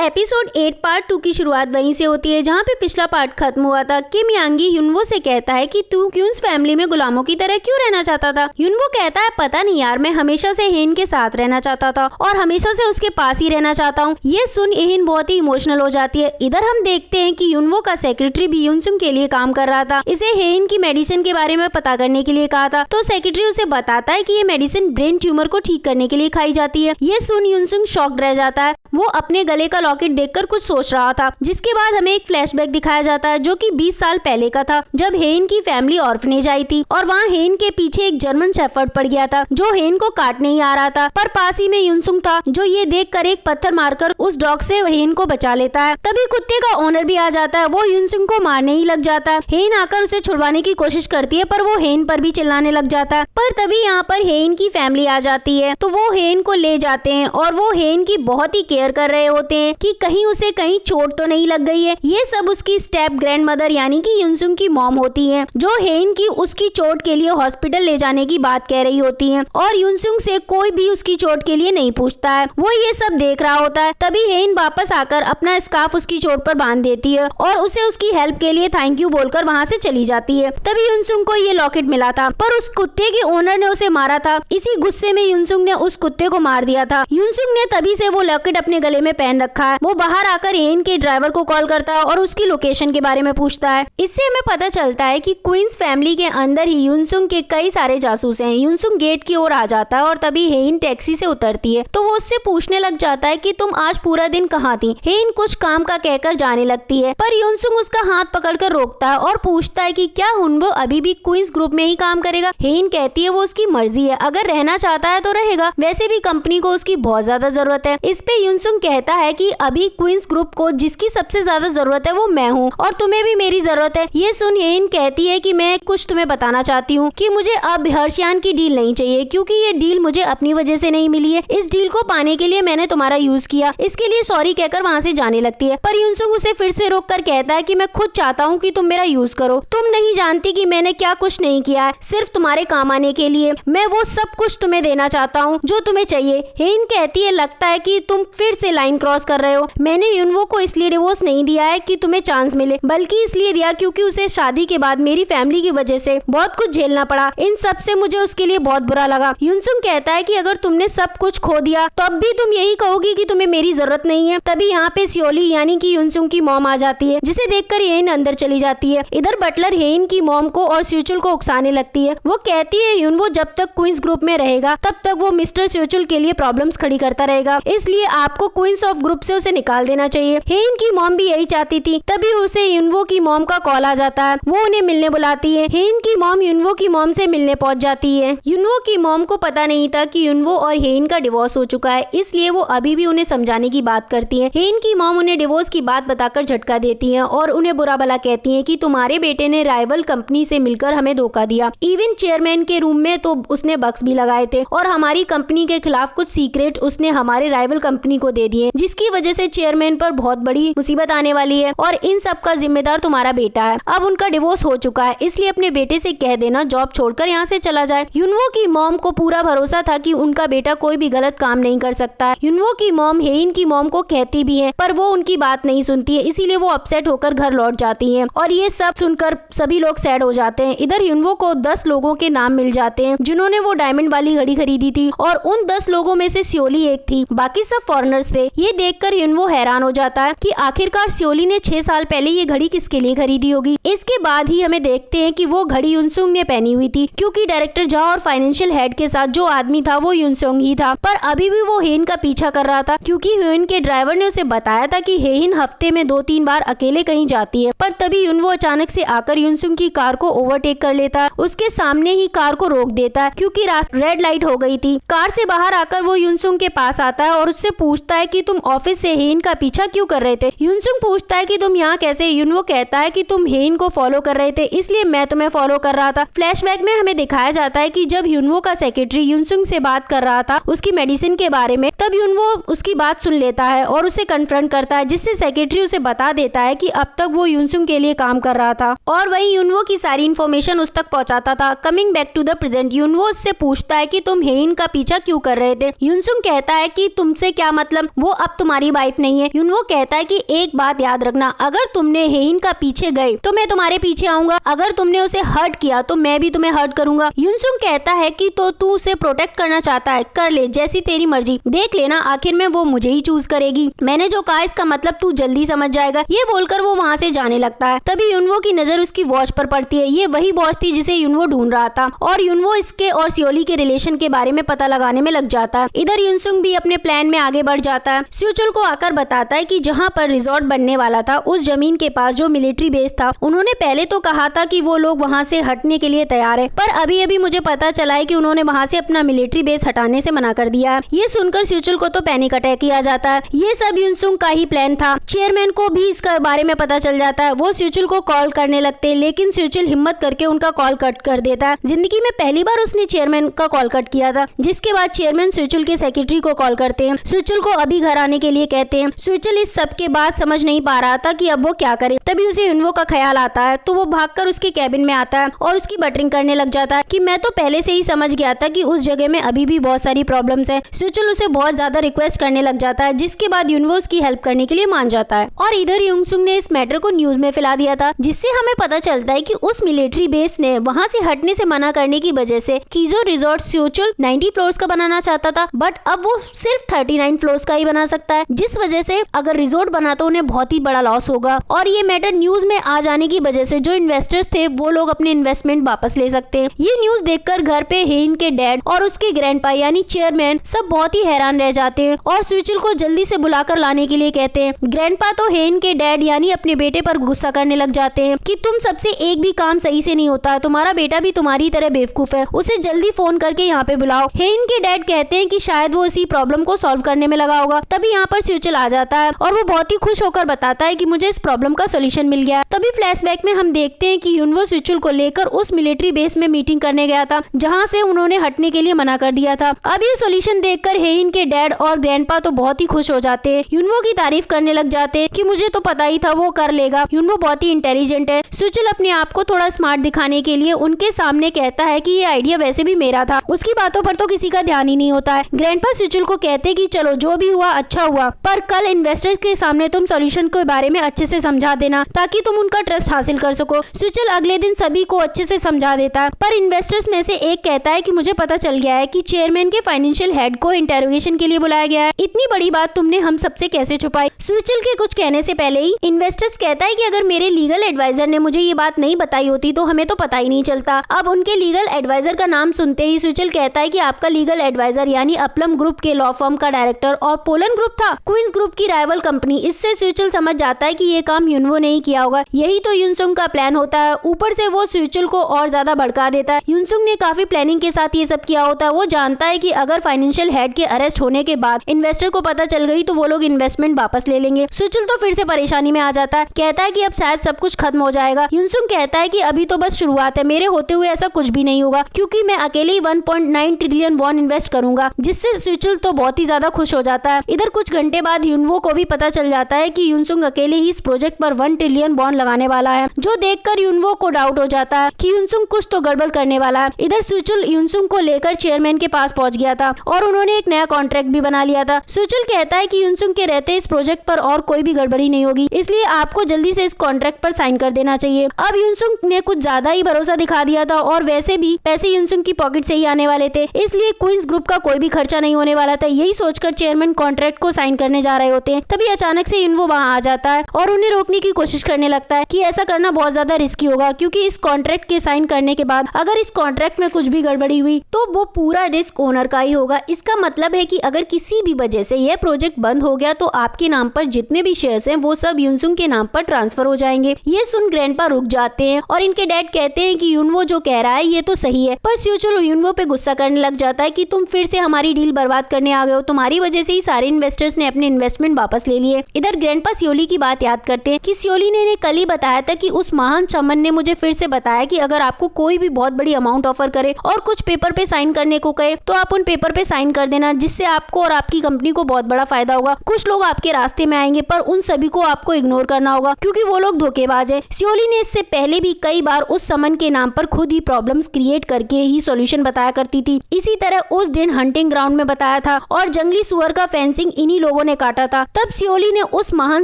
Episode 8 part 2 की शुरुआत वहीं से होती है जहाँ पे पिछला पार्ट खत्म हुआ था। किम यांगी युनवो से कहता है कि तू क्यूंस फैमिली में गुलामों की तरह क्यों रहना चाहता था। युनवो कहता है पता नहीं यार, मैं हमेशा से हेन के साथ रहना चाहता था और हमेशा से उसके पास ही रहना चाहता हूँ। ये सुन एहिन बहुत ही इमोशनल हो जाती है। इधर हम देखते हैं कि युनवो का सेक्रेटरी भी युनसुंग के लिए काम कर रहा था। इसे हेन की मेडिसिन के बारे में पता करने के लिए कहा था, तो सेक्रेटरी उसे बताता है कि ये मेडिसिन ब्रेन ट्यूमर को ठीक करने के लिए खाई जाती है। ये सुन युनसुंग शॉक्ड रह जाता है। वो अपने गले का लॉकेट देखकर कुछ सोच रहा था, जिसके बाद हमें एक फ्लैशबैक दिखाया जाता है जो कि 20 साल पहले का था, जब हेन की फैमिली ऑर्फनेज आई थी और वहाँ हेन के पीछे एक जर्मन शेफर्ड पड़ गया था जो हेन को काटने ही आ रहा था। पर पास ही में युनसुंग था जो ये देखकर एक पत्थर मारकर उस डॉग से हेन को बचा लेता है। तभी कुत्ते का ओनर भी आ जाता है। वो युनसुंग को मारने ही लग जाता है। हेन आकर उसे छुड़वाने की कोशिश करती है पर वो हेन पर भी चिल्लाने लग जाता है। पर तभी यहाँ पर हेन की फैमिली आ जाती है, तो वो हेन को ले जाते हैं और वो हेन की बहुत ही केयर कर रहे होते हैं कि कहीं उसे कहीं चोट तो नहीं लग गई है। ये सब उसकी स्टेप ग्रैंड मदर यानी कि युनसुंग की मॉम होती है, जो हेन की उसकी चोट के लिए हॉस्पिटल ले जाने की बात कह रही होती है और युनसुंग से कोई भी उसकी चोट के लिए नहीं पूछता है। वो ये सब देख रहा होता है। तभी हेन वापस आकर अपना स्कार्फ उसकी चोट पर बांध देती है और उसे उसकी हेल्प के लिए थैंक यू बोलकर वहाँ से चली जाती है। तभी युनसुंग को ये लॉकेट मिला था, पर उस कुत्ते के ओनर ने उसे मारा था। इसी गुस्से में युनसुंग ने उस कुत्ते को मार दिया था। युनसुंग ने तभी से वो लॉकेट अपने गले में पहन रखा है। वो बाहर आकर हेन के ड्राइवर को कॉल करता है और उसकी लोकेशन के बारे में पूछता है। इससे हमें पता चलता है कि क्वींस फैमिली के अंदर ही युनसुंग के कई सारे जासूस हैं। युनसुंग गेट की ओर आ जाता है और तभी हेन टैक्सी से उतरती है, तो वो उससे पूछने लग जाता है कि तुम आज पूरा दिन कहाँ थी। हेन कुछ काम का कहकर जाने लगती है, पर युनसुंग उसका हाथ पकड़कर रोकता है और पूछता है कि क्या हुनबो अभी भी क्वींस ग्रुप में ही काम करेगा। हेन कहती है वो उसकी मर्जी है, अगर रहना चाहता है तो रहेगा, वैसे भी कंपनी को उसकी बहुत ज्यादा जरूरत है। इस पे युनसुंग कहता है कि अभी क्वींस ग्रुप को जिसकी सबसे ज्यादा जरूरत है वो मैं हूँ और तुम्हें भी मेरी जरूरत है। ये सुन हेन कहती है कि मैं कुछ तुम्हें बताना चाहती हूँ कि मुझे अब हर्षयान की डील नहीं चाहिए, क्योंकि ये डील मुझे अपनी वजह से नहीं मिली है। इस डील को पाने के लिए मैंने तुम्हारा यूज किया, इसके लिए सॉरी कहकर वहाँ से जाने लगती है। पर युनसुंग उसे फिर से रोक कर कहता है कि मैं खुद चाहता हूँ कि तुम मेरा यूज करो। तुम नहीं जानती कि मैंने क्या कुछ नहीं किया है, सिर्फ तुम्हारे काम आने के लिए मैं वो सब कुछ तुम्हें देना चाहता हूँ जो तुम्हें चाहिए। हेन कहती है लगता है कि तुम फिर से लाइन क्रॉस कर रहे हो। मैंने युनवो को इसलिए डिवोर्स नहीं दिया है कि तुम्हें चांस मिले, बल्कि इसलिए दिया क्योंकि उसे शादी के बाद मेरी फैमिली की वजह से बहुत कुछ झेलना पड़ा। इन सब से मुझे उसके लिए बहुत बुरा लगा। युनसुंग कहता है कि अगर तुमने सब कुछ खो दिया तो अब भी तुम यही कहोगी कि तुम्हें मेरी जरूरत नहीं है। तभी यहाँ पे सियोली यानी कि युनसुंग की मॉम आ जाती है, जिसे देखकर हेन अंदर चली जाती है। इधर बटलर हेन की मॉम को और स्योचुल को उकसाने लगती है। वो कहती है युनवो जब तक क्वींस ग्रुप में रहेगा तब तक वो मिस्टर स्योचुल के लिए प्रॉब्लम्स खड़ी करता रहेगा, इसलिए आपको क्वींस ऑफ ग्रुप से उसे निकाल देना चाहिए। हेन की मॉम भी यही चाहती थी। तभी उसे युनवो की मॉम का कॉल आ जाता है। वो उन्हें मिलने बुलाती है। हेन की मॉम युनवो की मॉम से मिलने पहुंच जाती है। युनवो की मॉम को पता नहीं था कि युनवो और हेन का डिवोर्स हो चुका है, इसलिए वो अभी भी उन्हें समझाने की बात करती है। हेन की मॉम उन्हें डिवोर्स की बात बताकर झटका देती है और उन्हें बुरा भला कहती है कि तुम्हारे बेटे ने राइवल कंपनी से मिलकर हमें धोखा दिया। इवन चेयरमैन के रूम में तो उसने बक्स भी लगाए थे और हमारी कंपनी के खिलाफ कुछ सीक्रेट उसने हमारे राइवल कंपनी को दे दिए, जिसकी वजह से चेयरमैन पर बहुत बड़ी मुसीबत आने वाली है और इन सब का जिम्मेदार तुम्हारा बेटा है। अब उनका डिवोर्स हो चुका है, इसलिए अपने बेटे से कह देना जॉब छोड़कर यहाँ से चला जाए। युनवो की मॉम को पूरा भरोसा था कि उनका बेटा कोई भी गलत काम नहीं कर सकता है। युनवो की मॉम हेन की मॉम को कहती भी है, पर वो उनकी बात नहीं सुनती है, इसीलिए वो अपसेट होकर घर लौट जाती है और ये सब सुनकर सभी लोग सैड हो जाते हैं। इधर युनवो को 10 लोगों के नाम मिल जाते हैं जिन्होंने वो डायमंड वाली घड़ी खरीदी थी और उन 10 लोगों में से सियोली एक थी, बाकी सब फॉरेनर्स थे। ये देखकर युनवो हैरान हो जाता है कि आखिरकार सियोली ने 6 साल पहले ये घड़ी किसके लिए खरीदी होगी। इसके बाद ही हमें देखते हैं कि वो घड़ी युनसुंग ने पहनी हुई थी, क्योंकि डायरेक्टर जा और फाइनेंशियल हेड के साथ जो आदमी था वो युनसुंग ही था। पर अभी भी वो हेन का पीछा कर रहा था, क्योंकि हेन के ड्राइवर ने उसे बताया था कि हेन हफ्ते में 2-3 बार अकेले कहीं जाती है। पर तभी युनवो अचानक से आकर युनसुंग की कार को ओवरटेक कर लेता है, उसके सामने ही कार को रोक देता है क्योंकि रेड लाइट हो गई थी। कार से बाहर आकर वो युनसुंग के पास आता है और उससे पूछता है कि तुम ऑफिस से हेन का पीछा क्यों कर रहे थे। युनसुंग पूछता है कि तुम यहाँ कैसे। युनवो कहता है कि तुम हेन को फॉलो कर रहे थे, इसलिए मैं तुम्हें फॉलो कर रहा था। फ्लैशबैक में हमें दिखाया जाता है कि जब युनवो का सेक्रेटरी युनसुंग से बात कर रहा था उसकी मेडिसिन के बारे में, तब युनवो उसकी बात सुन लेता है और उसे कन्फ्रंट करता है, जिससे सेक्रेटरी उसे बता देता है कि अब तक वो युनसुंग के लिए काम कर रहा था और वही युनवो की सारी इन्फॉर्मेशन उस तक पहुंचाता था। Coming back to the present, युनवो उससे पूछता है कि तुम हेन का पीछा क्यों कर रहे थे। युनसुंग कहता है कि तुमसे क्या मतलब, वो अब तुम्हारी वाइफ नहीं है। युनवो कहता है कि एक बात याद रखना, अगर तुमने हेइन का पीछे गए तो मैं तुम्हारे पीछे आऊंगा, अगर तुमने उसे हर्ट किया तो मैं भी तुम्हें हर्ट करूंगा। युनसुंग कहता है कि तो तू उसे प्रोटेक्ट करना चाहता है, कर ले, जैसी तेरी मर्जी, देख लेना आखिर में वो मुझे ही चूज करेगी। मैंने जो कहा इसका मतलब तू जल्दी समझ जाएगा। ये बोलकर वो वहाँ से जाने लगता है। तभी युनवो की नजर उसकी वॉच पर पड़ती है। ये वही वॉच थी जिसे युनवो ढूंढ रहा था और युनवो इसके और सियोली के रिलेशन के बारे में पता लगाने में लग जाता है। इधर युनसुंग भी अपने प्लान में आगे बढ़ जाता है। स्यूचुल को आकर बताता है कि जहाँ पर रिजॉर्ट बनने वाला था उस जमीन के पास जो मिलिट्री बेस था, उन्होंने पहले तो कहा था कि वो लोग वहाँ से हटने के लिए तैयार है, पर अभी अभी मुझे पता चला है कि उन्होंने वहाँ से अपना मिलिट्री बेस हटाने से मना कर दिया है। ये सुनकर स्यूचुल को तो पैनिक अटैक किया जाता है। ये सब युनसुंग का ही प्लान था। चेयरमैन को भी इसके बारे में पता चल जाता है। वो स्यूचुल को कॉल करने लगते हैं, लेकिन स्यूचुल हिम्मत करके उनका कॉल कट कर देता है। जिंदगी में पहली बार उसने चेयरमैन का कॉल कट किया था। जिसके बाद चेयरमैन स्यूचुल के सेक्रेटरी को कॉल करते हैं, स्यूचुल को अभी घर आने के लिए कहते हैं। स्यूचुल इस सब के बाद समझ नहीं पा रहा था कि अब वो क्या करे। तभी उसे युनवो का ख्याल आता है, तो वो भागकर उसके कैबिन में आता है और उसकी बटरिंग करने लग जाता है कि मैं तो पहले से ही समझ गया था कि उस जगह में अभी भी बहुत सारी प्रॉब्लम्स है। स्यूचुल उसे बहुत ज्यादा रिक्वेस्ट करने लग जाता है, जिसके बाद युनवो उसकी हेल्प करने के लिए मान जाता है। और इधर युनसुंग ने इस मैटर को न्यूज में फैला दिया था, जिससे हमें पता चलता है कि उस मिलिट्री बेस ने वहाँ से हटने से मना करने की वजह से कीजो रिजॉर्ट स्यूचुल 90 फ्लोर्स का बनाना चाहता था, बट अब वो सिर्फ 39 फ्लोर्स का ही बना सकता है, जिस वजह से अगर रिजॉर्ट बना तो उन्हें बहुत ही बड़ा लॉस होगा। और ये मैटर न्यूज में आ जाने की वजह से जो इन्वेस्टर्स थे वो लोग अपने इन्वेस्टमेंट वापस ले सकते हैं। ये न्यूज देखकर घर पे हेइन के डैड और उसके ग्रैंडपा यानी चेयरमैन सब बहुत ही हैरान रह जाते हैं और स्यूचुल को जल्दी से बुलाकर लाने के लिए कहते हैं। ग्रैंडपा तो हेइन के डैड यानी अपने बेटे पर गुस्सा करने लग जाते हैं कि तुम सबसे एक भी काम सही से नहीं होता, तुम्हारा बेटा भी तुम्हारी तरह बेवकूफ है, उसे जल्दी फोन करके यहाँ पे बुलाओ। हेइन के डैड कहते हैं कि शायद वो इसी प्रॉब्लम को सॉल्व करने में लगा होगा। तभी यहाँ पर स्यूचुल आ जाता है और वो बहुत ही खुश होकर बताता है कि मुझे इस प्रॉब्लम का सोल्यूशन मिल गया। तभी फ्लैशबैक में हम देखते हैं कि युनवो स्यूचुल को लेकर उस मिलिट्री बेस में मीटिंग करने गया था, जहाँ से उन्होंने हटने के लिए मना कर दिया था। अब ये सोल्यूशन देखकर हेइन के डैड और ग्रैंडपा तो बहुत ही खुश हो जाते हैं, युनवो की तारीफ करने लग जाते हैं कि मुझे तो पता ही था वो कर लेगा, युनवो बहुत ही इंटेलिजेंट है। स्यूचुल अपने आप को थोड़ा स्मार्ट दिखाने के लिए उनके सामने कहता है कि ये आइडिया वैसे भी मेरा था, उसकी बातों पर तो किसी का ध्यान ही नहीं होता है। ग्रैंडपा स्यूचुल को कहते हैं कि चलो जो भी हुआ अच्छा हुआ, पर कल इन्वेस्टर्स के सामने तुम सॉल्यूशन के बारे में अच्छे से समझा देना ताकि तुम उनका ट्रस्ट हासिल कर सको। स्यूचुल अगले दिन सभी को अच्छे से समझा देता है, पर इन्वेस्टर्स में से एक कहता है कि मुझे पता चल गया है कि चेयरमैन के फाइनेंशियल हेड को इंटेरोगेशन के लिए बुलाया गया है, इतनी बड़ी बात तुमने हम सबसे कैसे छुपाई। स्यूचुल के कुछ कहने से पहले ही इन्वेस्टर्स कहता है कि अगर मेरे लीगल एडवाइजर ने मुझे ये बात नहीं बताई होती तो हमें तो पता ही नहीं चलता। अब उनके लीगल एडवाइजर का नाम सुनते ही स्यूचुल कहता है कि आपका लीगल एडवाइजर यानी अपलम ग्रुप के लॉ फर्म का डायरेक्टर और पोलन ग्रुप था, क्वींस ग्रुप की राइवल कंपनी। इससे स्यूचुल समझ जाता है कि ये काम युनवो ने ही किया होगा, यही तो युनसुंग का प्लान होता है। ऊपर से वो स्यूचुल को और ज्यादा भड़का देता है। युनसुंग ने काफी प्लानिंग के साथ ये सब किया होता है। वो जानता है कि अगर फाइनेंशियल हेड के अरेस्ट होने के बाद इन्वेस्टर को पता चल गई तो वो लोग इन्वेस्टमेंट वापस ले लेंगे। स्यूचुल तो फिर से परेशानी में आ जाता है, कहता है कि अब शायद सब कुछ खत्म हो जाएगा। युनसुंग कहता है कि अभी तो बस शुरुआत है, मेरे होते हुए ऐसा कुछ भी नहीं होगा क्योंकि मैं अकेले ही 1.9 ट्रिलियन वॉन इन्वेस्ट करूंगा, जिससे स्यूचुल तो बहुत ही ज्यादा खुश हो जाता है। इधर कुछ घंटे बाद युनवो को भी पता चल जाता है कि युनसुंग अकेले ही इस प्रोजेक्ट पर 1 ट्रिलियन वॉन लगाने वाला है, जो देखकर युनवो को डाउट हो जाता है कि युनसुंग कुछ तो गड़बड़ करने वाला है। इधर स्यूचुल युनसुंग को लेकर चेयरमैन के पास पहुंच गया था और उन्होंने एक नया कॉन्ट्रैक्ट भी बना लिया था। स्यूचुल कहता है कि युनसुंग के रहते इस प्रोजेक्ट पर और कोई भी गड़बड़ी नहीं होगी, इसलिए आपको जल्दी से इस कॉन्ट्रैक्ट पर साइन कर देना चाहिए। अब युनसुंग ने कुछ ज्यादा ही भरोसा दिखा दिया था और वैसे भी पैसे युनसुंग की पॉकेट से ही आने वाले थे, इसलिए क्वींस ग्रुप का कोई भी खर्चा नहीं होने वाला था। यही सोचकर चेयरमैन कॉन्ट्रैक्ट को साइन करने जा रहे होते हैं। तभी अचानक से युनवो वहां आ जाता है और उन्हें रोकने की कोशिश करने लगता है कि ऐसा करना बहुत ज्यादा रिस्की होगा, क्योंकि इस कॉन्ट्रैक्ट के साइन करने के बाद अगर इस कॉन्ट्रैक्ट में कुछ भी गड़बड़ी हुई तो वो पूरा रिस्क ओनर का ही होगा। इसका मतलब है कि अगर किसी भी वजह से यह प्रोजेक्ट बंद हो गया तो आपके नाम पर जितने भी शेयर्स हैं वो सब युनसुंग के नाम पर ट्रांसफर हो जाएंगे। ये सुन ग्रैंडपा रुक जाते हैं और इनके डैड कहते हैं कि युनवो जो कह रहा है ये तो सही है, पर स्यूचुल युनवो पे गुस्सा करने लग जाता है कि तुम फिर से हमारी डील बर्बाद करने आ गए हो, तुम्हारी वजह से ही सारे इन्वेस्टर्स ने अपने इन्वेस्टमेंट वापस ले लिए। इधर ग्रैंडपा सियोली की बात याद करते हैं कि सियोली ने इन्हें कल ही बताया था कि उस महान चमन ने मुझे फिर से बताया कि अगर आपको कोई भी बहुत बड़ी अमाउंट ऑफर करे और कुछ पेपर पे साइन करने को कहे तो आप उन पेपर पे साइन कर देना, जिससे आपको और आपकी कंपनी को बहुत बड़ा फायदा होगा। कुछ लोग आपके रास्ते में आएंगे पर उन सभी को आपको इग्नोर करना होगा क्योंकि वो लोग धोखेबाज हैं। सियोली ने इससे पहले भी कई बार उस समन के नाम पर खुद ही प्रॉब्लम्स क्रिएट करके ही सॉल्यूशन बताया करती थी। इसी तरह उस दिन हंटिंग ग्राउंड में बताया था और जंगली सुअर का फेंसिंग इन्हीं लोगों सांपों ने काटा था। तब सियोली ने उस महान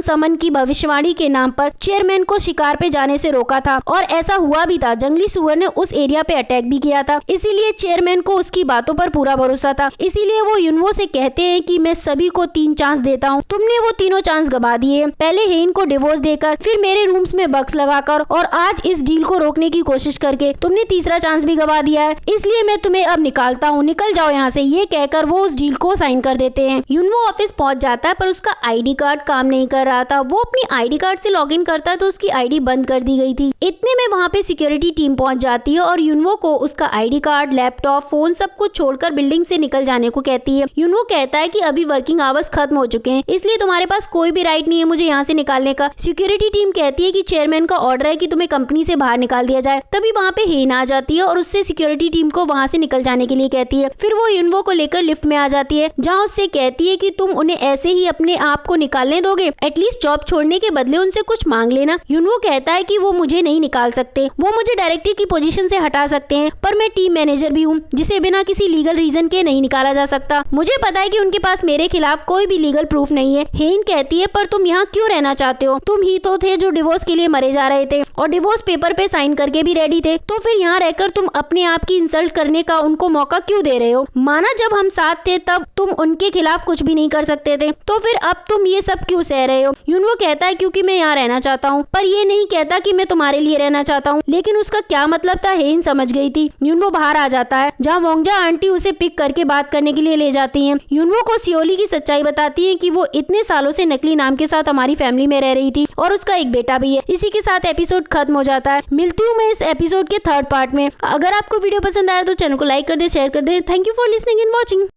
समन की भविष्यवाणी के नाम पर चेयरमैन को शिकार पे जाने से रोका था और ऐसा हुआ भी था। जंगली सुअर ने उस एरिया पे अटैक भी किया था, इसीलिए चेयरमैन को उसकी बातों पर पूरा भरोसा था। इसीलिए वो युनवो से कहते हैं कि मैं सभी को 3 चांस देता हूँ। तुमने वो तीनों चांस गवा दिए, पहले हेन को डिवोर्स देकर, फिर मेरे रूम्स में बग्स लगाकर और आज इस डील को रोकने की कोशिश करके तुमने तीसरा चांस भी गवा दिया है। इसलिए मैं तुम्हें अब निकालता हूँ, निकल जाओ यहाँ से। ये कहकर वो उस डील को साइन कर देते हैं। युनवो ऑफिस पहुंच जाता है पर उसका आईडी कार्ड काम नहीं कर रहा था। वो अपनी आईडी कार्ड से लॉगिन करता है तो उसकी आईडी बंद कर दी गई थी। इतने में वहाँ पे सिक्योरिटी टीम पहुंच जाती है और युनवो को उसका आईडी कार्ड, लैपटॉप, फोन सब कुछ छोड़कर बिल्डिंग से निकल जाने को कहती है। युनवो कहता है कि अभी वर्किंग आवर्स खत्म हो चुके हैं, इसलिए तुम्हारे पास कोई भी राइट नहीं है मुझे यहाँ से निकालने का। सिक्योरिटी टीम कहती है कि चेयरमैन का ऑर्डर है कि तुम्हें कंपनी से बाहर निकाल दिया जाए। तभी वहाँ पे हेन आ जाती है और उससे सिक्योरिटी टीम को वहाँ से निकल जाने के लिए कहती है। फिर वो युनवो को लेकर लिफ्ट में आ जाती है, जहाँ उससे कहती है कि तुम उन्हें ऐसे ही अपने आप को निकालने दोगे, एटलीस्ट जॉब छोड़ने के बदले उनसे कुछ मांग लेना। युनवो कहता है कि वो मुझे नहीं निकाल सकते, वो मुझे डायरेक्टर की पोजीशन से हटा सकते हैं, पर मैं टीम मैनेजर भी हूँ जिसे बिना किसी लीगल रीजन के नहीं निकाला जा सकता। मुझे पता है कि उनके पास मेरे खिलाफ कोई भी लीगल प्रूफ नहीं है। हेन कहती है पर तुम यहाँ क्यों रहना चाहते हो? तुम ही तो थे जो डिवोर्स के लिए मरे जा रहे थे और डिवोर्स पेपर पे साइन करके भी रेडी थे, तो फिर यहाँ रहकर तुम अपने आप की इंसल्ट करने का उनको मौका क्यों दे रहे हो? माना जब हम साथ थे तब तुम उनके खिलाफ कुछ भी नहीं कर सकते थे, तो फिर अब तुम ये सब क्यों सह रहे हो? युनवो कहता है क्योंकि मैं यहाँ रहना चाहता हूँ, पर ये नहीं कहता कि मैं तुम्हारे लिए रहना चाहता हूँ। लेकिन उसका क्या मतलब था हेन समझ गई थी। युनवो बाहर आ जाता है जहाँ वोंगजा आंटी उसे पिक करके बात करने के लिए ले जाती हैं। युनवो को सियोली की सच्चाई बताती है कि वो इतने सालों से नकली नाम के साथ हमारी फैमिली में रह रही थी और उसका एक बेटा भी है। इसी के साथ एपिसोड खत्म हो जाता है। मिलती हूँ मैं इस एपिसोड के 3rd पार्ट में। अगर आपको वीडियो पसंद आया तो चैनल को लाइक कर दे, शेयर कर दे। Thank you for listening and watching.